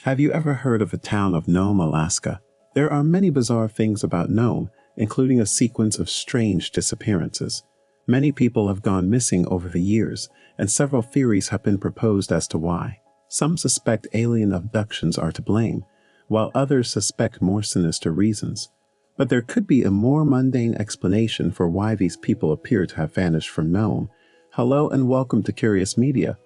Have you ever heard of the town of Nome, Alaska? There are many bizarre things about Nome, including a sequence of strange disappearances. Many people have gone missing over the years, and several theories have been proposed as to why. Some suspect alien abductions are to blame, while others suspect more sinister reasons. But there could be a more mundane explanation for why these people appear to have vanished from Nome. Hello and welcome to Curious Media.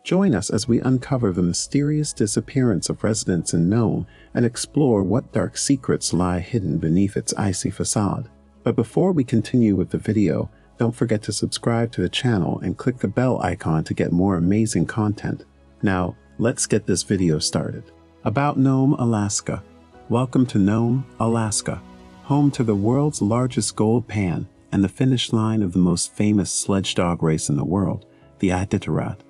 Join us as we uncover the mysterious disappearance of residents in Nome and explore what dark secrets lie hidden beneath its icy facade. But before we continue with the video, don't forget to subscribe to the channel and click the bell icon to get more amazing content. Now, let's get this video started. About Nome, Alaska. Welcome to Nome, Alaska, home to the world's largest gold pan and the finish line of the most famous sledge dog race in the world, the Iditarod.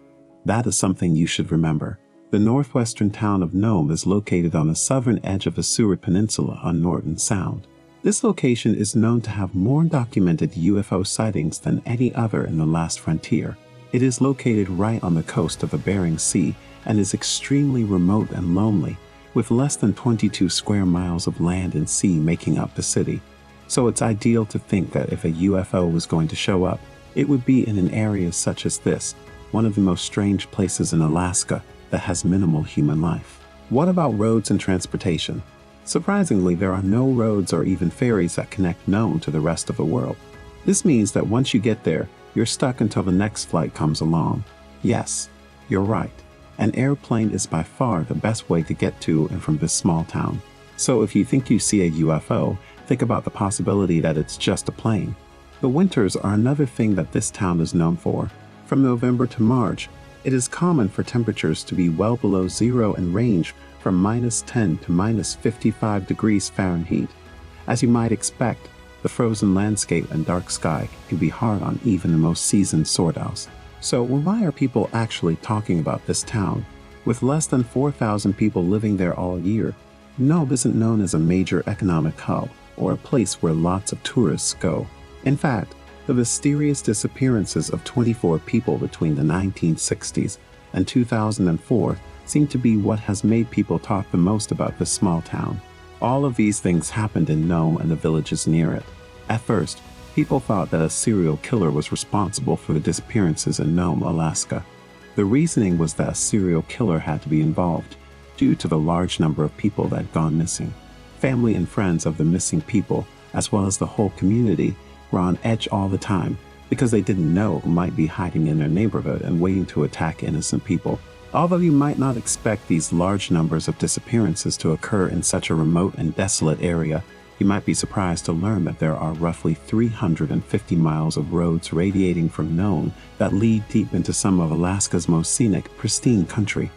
That is something you should remember. The northwestern town of Nome is located on the southern edge of the Seward Peninsula on Norton Sound. This location is known to have more documented UFO sightings than any other in the last frontier. It is located right on the coast of the Bering Sea and is extremely remote and lonely, with less than 22 square miles of land and sea making up the city. So it's ideal to think that if a UFO was going to show up, it would be in an area such as this, one of the most strange places in Alaska that has minimal human life. What about roads and transportation? Surprisingly, there are no roads or even ferries that connect Nome to the rest of the world. This means that once you get there, you're stuck until the next flight comes along. Yes, you're right. An airplane is by far the best way to get to and from this small town. So if you think you see a UFO, think about the possibility that it's just a plane. The winters are another thing that this town is known for. From November to March, it is common for temperatures to be well below zero and range from -10 to -55 degrees Fahrenheit. As you might expect, the frozen landscape and dark sky can be hard on even the most seasoned sword owls. So why are people actually talking about this town? With less than 4,000 people living there all year, Nome isn't known as a major economic hub or a place where lots of tourists go. In fact, the mysterious disappearances of 24 people between the 1960s and 2004 seem to be what has made people talk the most about this small town. All of these things happened in Nome and the villages near it. At first, people thought that a serial killer was responsible for the disappearances in Nome, Alaska. The reasoning was that a serial killer had to be involved due to the large number of people that had gone missing. Family and friends of the missing people, as well as the whole community, were on edge all the time because they didn't know who might be hiding in their neighborhood and waiting to attack innocent people. Although you might not expect these large numbers of disappearances to occur in such a remote and desolate area, you might be surprised to learn that there are roughly 350 miles of roads radiating from Nome that lead deep into some of Alaska's most scenic, pristine country.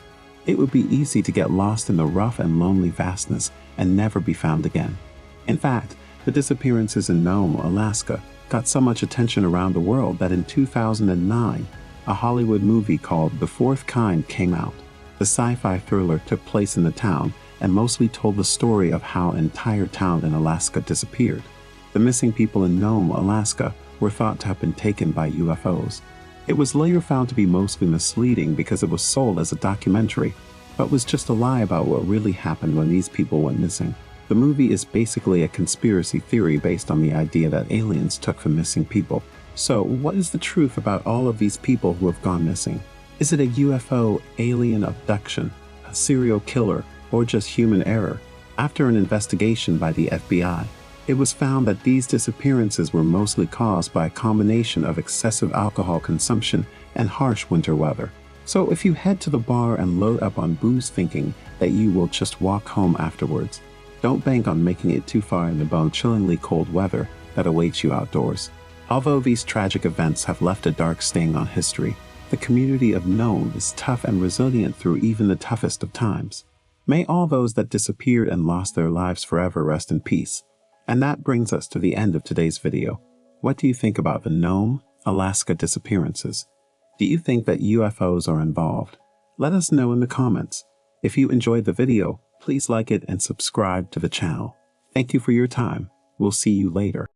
It would be easy to get lost in the rough and lonely vastness and never be found again. In fact, the disappearances in Nome, Alaska, got so much attention around the world that in 2009, a Hollywood movie called The Fourth Kind came out. The sci-fi thriller took place in the town and mostly told the story of how an entire town in Alaska disappeared. The missing people in Nome, Alaska, were thought to have been taken by UFOs. It was later found to be mostly misleading because it was sold as a documentary, but was just a lie about what really happened when these people went missing. The movie is basically a conspiracy theory based on the idea that aliens took the missing people. So, what is the truth about all of these people who have gone missing? Is it a UFO alien abduction, a serial killer, or just human error? After an investigation by the FBI, it was found that these disappearances were mostly caused by a combination of excessive alcohol consumption and harsh winter weather. So if you head to the bar and load up on booze thinking that you will just walk home afterwards, don't bank on making it too far in the bone-chillingly cold weather that awaits you outdoors. Although these tragic events have left a dark stain on history, the community of Nome is tough and resilient through even the toughest of times. May all those that disappeared and lost their lives forever rest in peace. And that brings us to the end of today's video. What do you think about the Nome, Alaska disappearances? Do you think that UFOs are involved? Let us know in the comments. If you enjoyed the video, please like it and subscribe to the channel. Thank you for your time. We'll see you later.